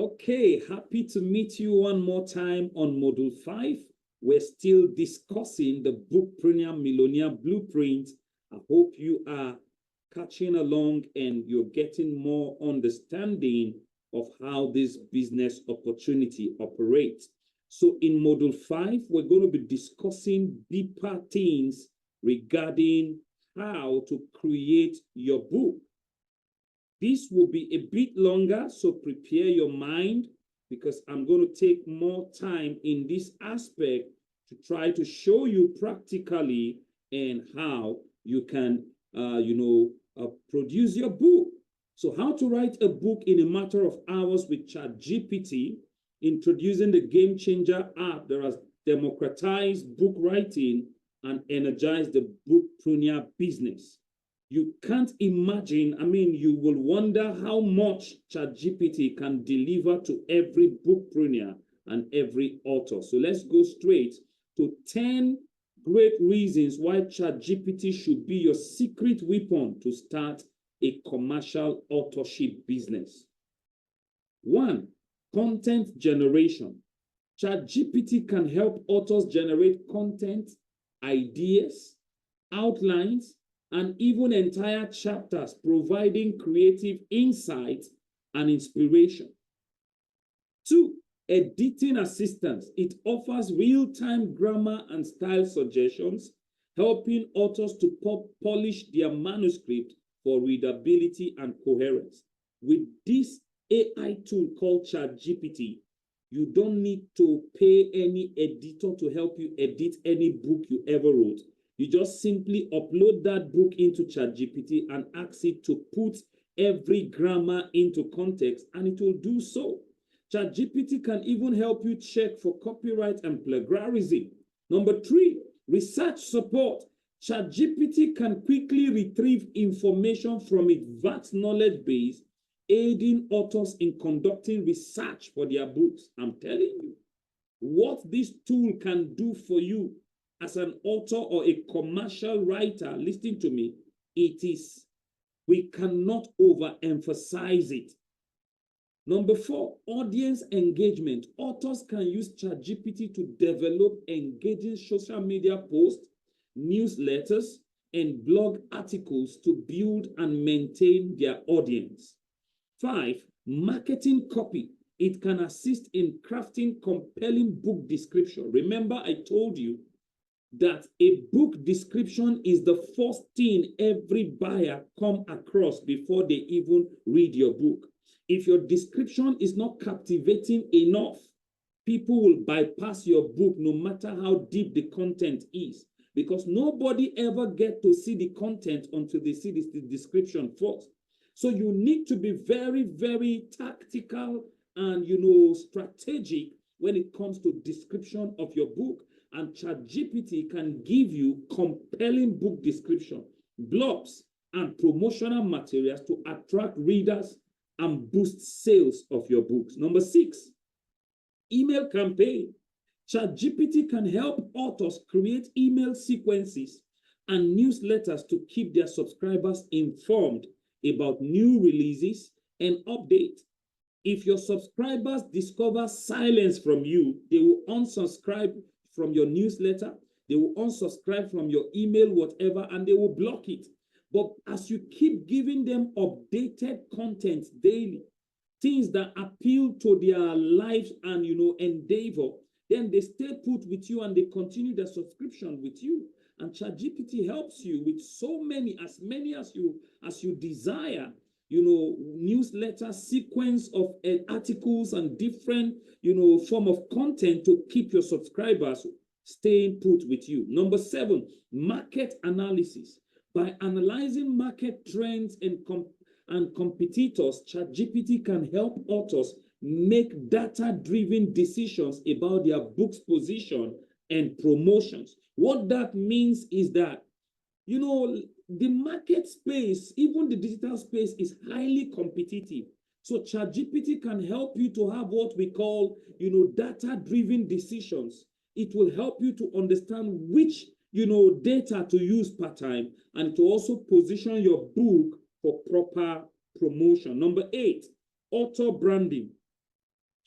Okay, happy to meet you one more time on Module 5. We're still discussing the Bookpreneur Millionaire Blueprint. I hope you are catching along and you're getting more understanding of how this business opportunity operates. So in Module 5, we're going to be discussing deeper things regarding how to create your book. This will be a bit longer, so prepare your mind because I'm going to take more time in this aspect to try to show you practically and how you can, produce your book. So how to write a book in a matter of hours with ChatGPT, introducing the Game Changer app that has democratized book writing and energized the bookpreneur business. You can't imagine, you will wonder how much ChatGPT can deliver to every bookpreneur and every author. So let's go straight to 10 great reasons why ChatGPT should be your secret weapon to start a commercial authorship business. 1, content generation. ChatGPT can help authors generate content, ideas, outlines, and even entire chapters, providing creative insight and inspiration. 2, editing assistance. It offers real-time grammar and style suggestions, helping authors to polish their manuscript for readability and coherence. With this AI tool called ChatGPT, you don't need to pay any editor to help you edit any book you ever wrote. You just simply upload that book into ChatGPT and ask it to put every grammar into context, and it will do so. ChatGPT can even help you check for copyright and plagiarism. Number 3, research support. ChatGPT can quickly retrieve information from its vast knowledge base, aiding authors in conducting research for their books. I'm telling you, what this tool can do for you as an author or a commercial writer, listen to me, we cannot overemphasize it. Number 4, audience engagement. Authors can use ChatGPT to develop engaging social media posts, newsletters, and blog articles to build and maintain their audience. 5, marketing copy. It can assist in crafting compelling book description. Remember, I told you that a book description is the first thing every buyer come across before they even read your book. If your description is not captivating enough, people will bypass your book no matter how deep the content is, because nobody ever get to see the content until they see the description first. So you need to be very, very tactical and strategic when it comes to description of your book. And ChatGPT can give you compelling book description, blogs, and promotional materials to attract readers and boost sales of your books. Number 6, email campaign. ChatGPT can help authors create email sequences and newsletters to keep their subscribers informed about new releases and updates. If your subscribers discover silence from you, they will unsubscribe from your newsletter, they will unsubscribe from your email, whatever, and they will block it. But as you keep giving them updated content daily, things that appeal to their lives and endeavor, then they stay put with you and they continue their subscription with you. And ChatGPT helps you with so many as you desire, newsletter sequence of articles and different, form of content to keep your subscribers staying put with you. Number 7, market analysis. By analyzing market trends and competitors, ChatGPT can help authors make data-driven decisions about their book's position and promotions. What that means is that, the market space, even the digital space, is highly competitive. So ChatGPT can help you to have what we call, data-driven decisions. It will help you to understand which, data to use per time, and to also position your book for proper promotion. Number 8, author branding.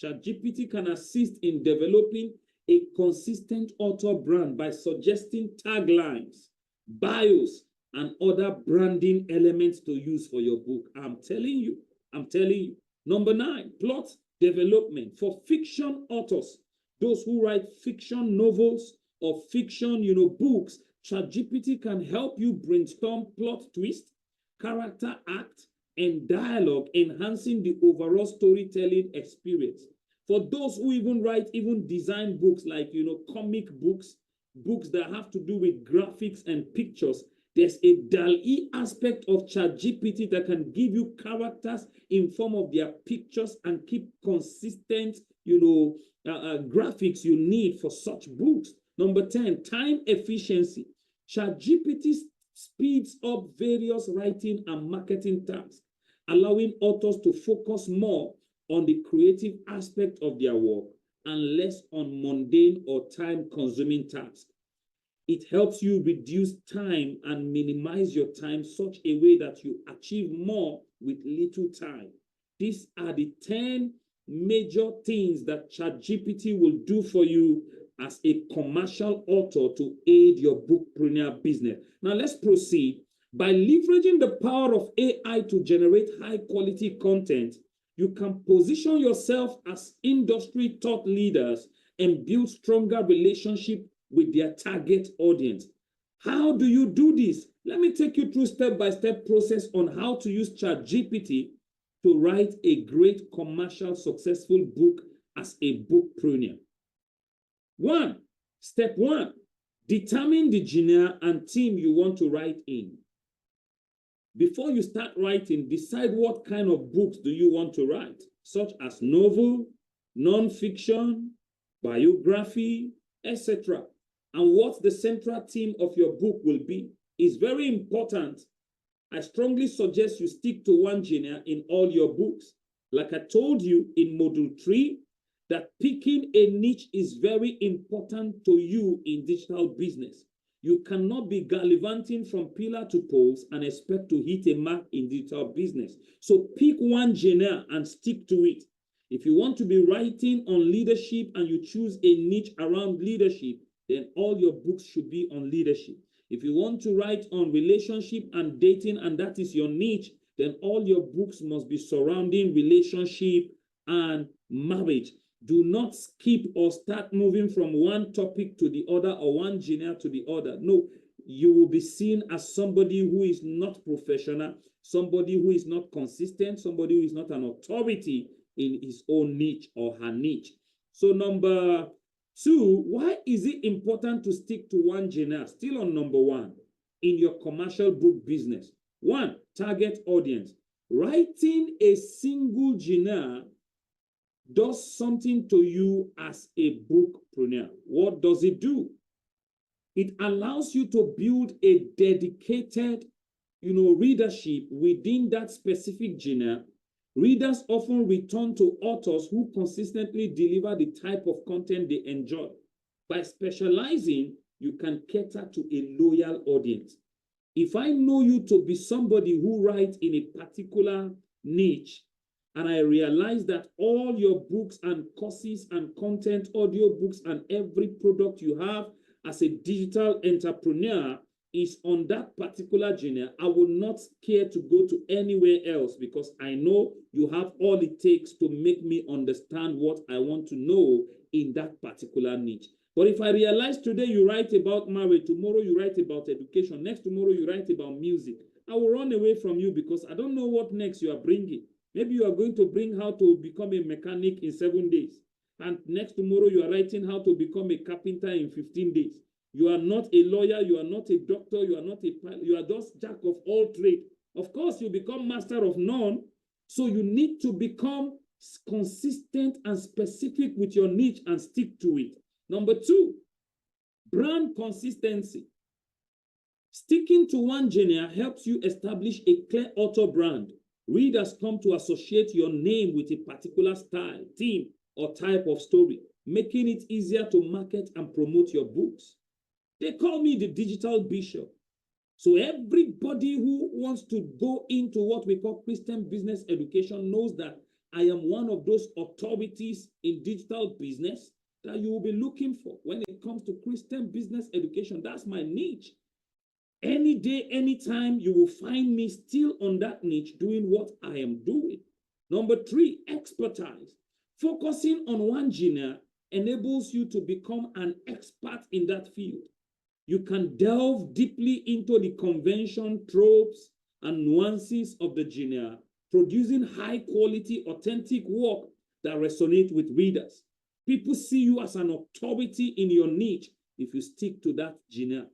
ChatGPT can assist in developing a consistent author brand by suggesting taglines, bios, and other branding elements to use for your book. I'm telling you. Number 9, plot development. For fiction authors, those who write fiction novels or fiction, books, ChatGPT can help you brainstorm plot twist, character act, and dialogue, enhancing the overall storytelling experience. For those who write design books like, comic books, books that have to do with graphics and pictures, there's a DALL-E aspect of ChatGPT that can give you characters in form of their pictures and keep consistent, graphics you need for such books. Number 10, time efficiency. ChatGPT speeds up various writing and marketing tasks, allowing authors to focus more on the creative aspect of their work and less on mundane or time-consuming tasks. It helps you reduce time and minimize your time such a way that you achieve more with little time. These are the 10 major things that ChatGPT will do for you as a commercial author to aid your bookpreneur business. Now let's proceed. By leveraging the power of AI to generate high-quality content, you can position yourself as industry thought leaders and build stronger relationships with their target audience. How do you do this? Let me take you through step-by-step process on how to use ChatGPT to write a great commercial successful book as a bookpreneur. Step 1, determine the genre and theme you want to write in. Before you start writing, decide what kind of books do you want to write, such as novel, non-fiction, biography, etc. And what the central theme of your book will be is very important. I strongly suggest you stick to one genre in all your books. Like I told you in Module 3, that picking a niche is very important to you in digital business. You cannot be gallivanting from pillar to post and expect to hit a mark in digital business. So pick one genre and stick to it. If you want to be writing on leadership and you choose a niche around leadership, then all your books should be on leadership. If you want to write on relationship and dating and that is your niche, then all your books must be surrounding relationship and marriage. Do not skip or start moving from one topic to the other or one genre to the other. No, you will be seen as somebody who is not professional, somebody who is not consistent, somebody who is not an authority in his own niche or her niche. So number 2, why is it important to stick to one genre? Still on number 1, in your commercial book business. 1, target audience. Writing a single genre does something to you as a bookpreneur. What does it do? It allows you to build a dedicated, readership within that specific genre. Readers often return to authors who consistently deliver the type of content they enjoy. By specializing, you can cater to a loyal audience. If I know you to be somebody who writes in a particular niche, and I realize that all your books and courses and content, audio books, and every product you have as a digital entrepreneur is on that particular genre, I will not care to go to anywhere else because I know you have all it takes to make me understand what I want to know in that particular niche. But if I realize today you write about marriage, tomorrow you write about education, next tomorrow you write about music, I will run away from you because I don't know what next you are bringing. Maybe you are going to bring how to become a mechanic in 7 days. And next tomorrow you are writing how to become a carpenter in 15 days. You are not a lawyer, you are not a doctor, you are not a pilot, you are just jack of all trades. Of course, you become master of none. So you need to become consistent and specific with your niche and stick to it. Number 2, brand consistency. Sticking to one genre helps you establish a clear author brand. Readers come to associate your name with a particular style, theme, or type of story, making it easier to market and promote your books. They call me the digital bishop. So everybody who wants to go into what we call Christian business education knows that I am one of those authorities in digital business that you will be looking for when it comes to Christian business education. That's my niche. Any day, anytime, you will find me still on that niche doing what I am doing. Number 3, expertise. Focusing on one genre enables you to become an expert in that field. You can delve deeply into the convention, tropes, and nuances of the genre, producing high-quality, authentic work that resonates with readers. People see you as an authority in your niche if you stick to that genre.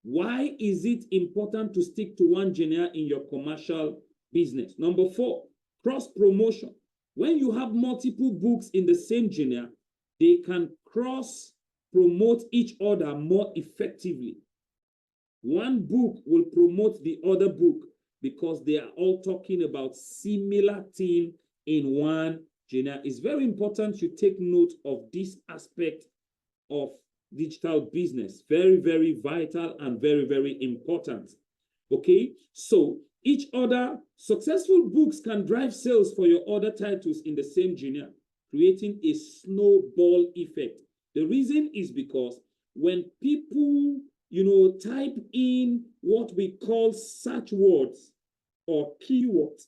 Why is it important to stick to one genre in your commercial business? Number 4, cross-promotion. When you have multiple books in the same genre, they can cross-promote each other more effectively. One book will promote the other book because they are all talking about similar thing in one genre. It's very important you take note of this aspect of digital business. Very, very vital and very, very important. Okay, so each other successful books can drive sales for your other titles in the same genre, creating a snowball effect. The reason is because when people, type in what we call search words or keywords,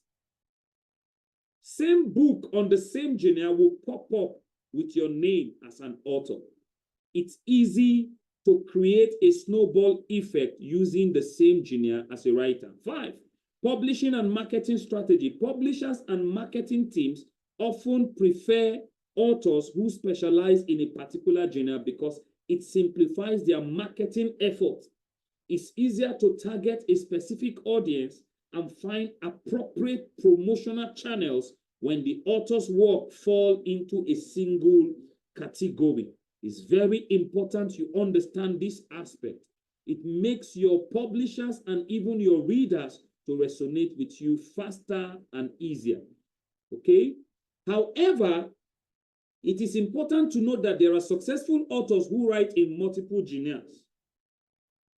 same book on the same genre will pop up with your name as an author. It's easy to create a snowball effect using the same genre as a writer. 5, publishing and marketing strategy. Publishers and marketing teams often prefer authors who specialize in a particular genre because it simplifies their marketing efforts. It's easier to target a specific audience and find appropriate promotional channels when the author's work fall into a single category. It's very important you understand this aspect. It makes your publishers and even your readers to resonate with you faster and easier. Okay? However, it is important to note that there are successful authors who write in multiple genres.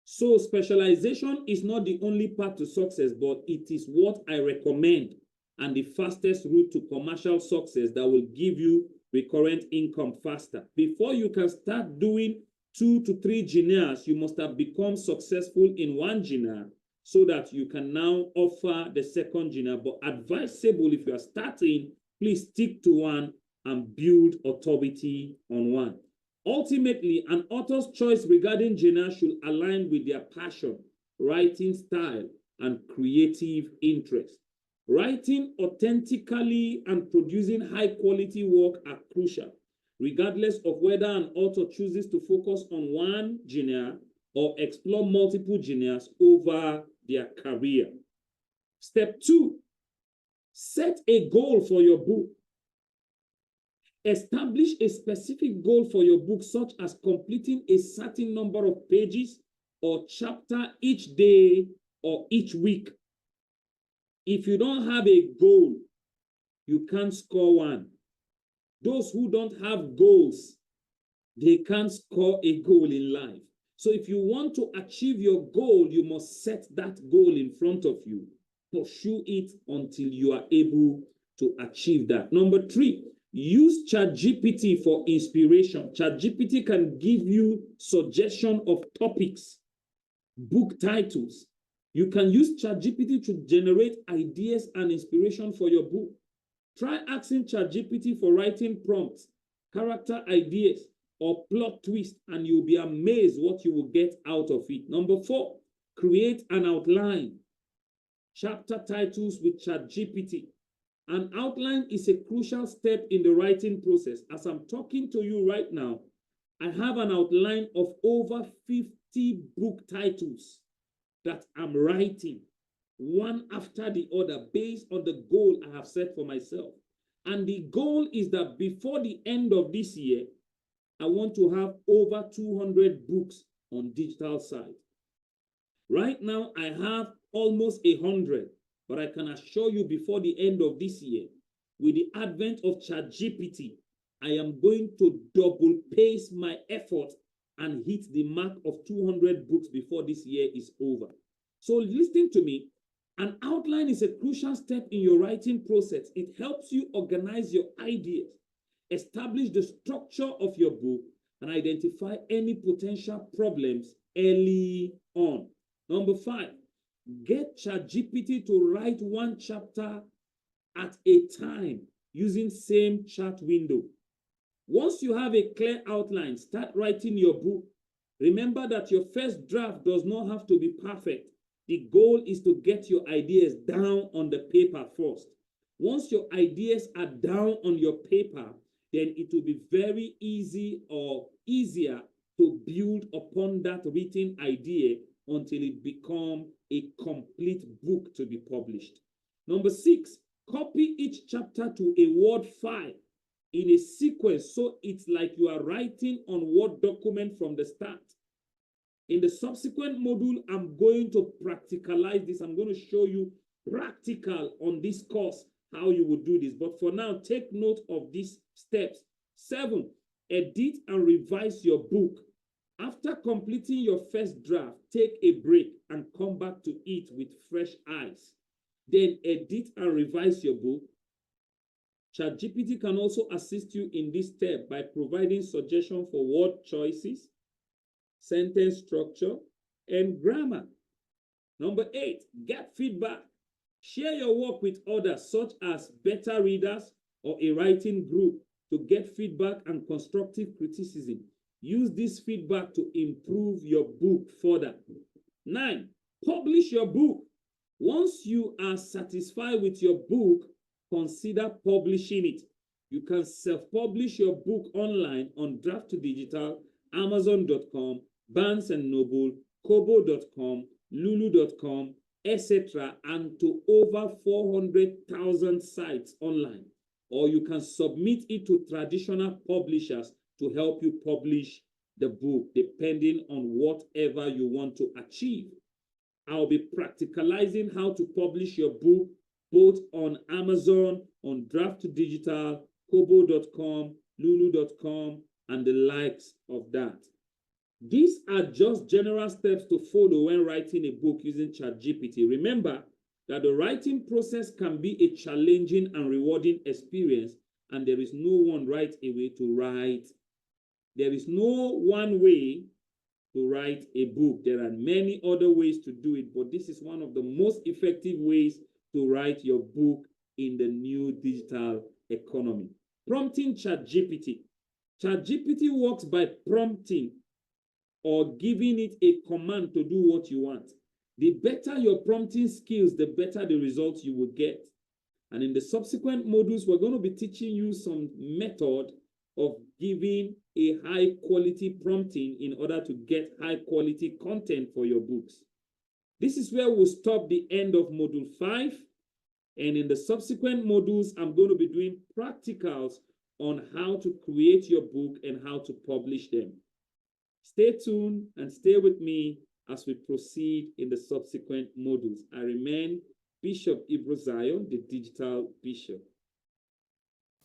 So specialization is not the only path to success, but it is what I recommend and the fastest route to commercial success that will give you recurrent income faster. Before you can start doing 2 to 3 genres, you must have become successful in one genre so that you can now offer the second genre. But advisable, if you are starting, please stick to one and build authority on one. Ultimately, an author's choice regarding genre should align with their passion, writing style, and creative interest. Writing authentically and producing high-quality work are crucial, regardless of whether an author chooses to focus on one genre or explore multiple genres over their career. Step 2, set a goal for your book. Establish a specific goal for your book, such as completing a certain number of pages or chapter each day or each week. If you don't have a goal, you can't score one. Those who don't have goals, they can't score a goal in life. So if you want to achieve your goal, you must set that goal in front of you. Pursue it until you are able to achieve that. Number 3, use ChatGPT for inspiration. ChatGPT can give you suggestion of topics, book titles. You can use ChatGPT to generate ideas and inspiration for your book. Try asking ChatGPT for writing prompts, character ideas, or plot twists, and you'll be amazed what you will get out of it. Number 4, create an outline. Chapter titles with ChatGPT. An outline is a crucial step in the writing process. As I'm talking to you right now, I have an outline of over 50 book titles that I'm writing, one after the other, based on the goal I have set for myself. And the goal is that before the end of this year, I want to have over 200 books on digital side. Right now, I have almost 100, but I can assure you before the end of this year, with the advent of ChatGPT, I am going to double pace my effort and hit the mark of 200 books before this year is over. So listen to me. An outline is a crucial step in your writing process. It helps you organize your ideas, establish the structure of your book, and identify any potential problems early on. Number 5, get ChatGPT to write one chapter at a time using same chat window. Once you have a clear outline, start writing your book. Remember that your first draft does not have to be perfect. The goal is to get your ideas down on the paper first. Once your ideas are down on your paper, then it will be very easy or easier to build upon that written idea until it becomes a complete book to be published. Number 6, copy each chapter to a Word file in a sequence so it's like you are writing on Word document from the start. In the subsequent module, I'm going to practicalize this. I'm going to show you practical on this course how you would do this. But for now, take note of these steps. 7, edit and revise your book. After completing your first draft, take a break and come back to it with fresh eyes. Then edit and revise your book. ChatGPT can also assist you in this step by providing suggestions for word choices, sentence structure, and grammar. Number 8, get feedback. Share your work with others, such as beta readers or a writing group, to get feedback and constructive criticism. Use this feedback to improve your book further. 9, publish your book. Once you are satisfied with your book, consider publishing it. You can self-publish your book online on Draft to Digital, Amazon.com, Barnes & Noble, Kobo.com, Lulu.com, etc., and to over 400,000 sites online. Or you can submit it to traditional publishers to help you publish the book, depending on whatever you want to achieve. I'll be practicalizing how to publish your book both on Amazon, on Draft to Digital, Kobo.com, Lulu.com, and the likes of that. These are just general steps to follow when writing a book using ChatGPT. Remember that the writing process can be a challenging and rewarding experience, and there is no one right way to write. There is no one way to write a book. There are many other ways to do it, but this is one of the most effective ways to write your book in the new digital economy. Prompting ChatGPT. ChatGPT works by prompting or giving it a command to do what you want. The better your prompting skills, the better the results you will get. And in the subsequent modules, we're going to be teaching you some method of giving a high quality prompting in order to get high quality content for your books. This is where we'll stop the end of module 5. And in the subsequent modules, I'm going to be doing practicals on how to create your book and how to publish them. Stay tuned and stay with me as we proceed in the subsequent modules. I remain Bishop Ibrosion, the Digital Bishop.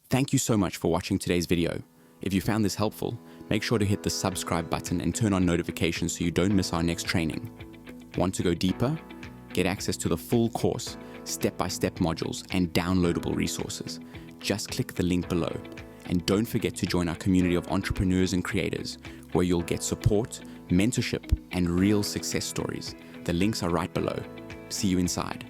Thank you so much for watching today's video. If you found this helpful, make sure to hit the subscribe button and turn on notifications so you don't miss our next training. Want to go deeper? Get access to the full course, step-by-step modules, and downloadable resources. Just click the link below. And don't forget to join our community of entrepreneurs and creators, where you'll get support, mentorship, and real success stories. The links are right below. See you inside.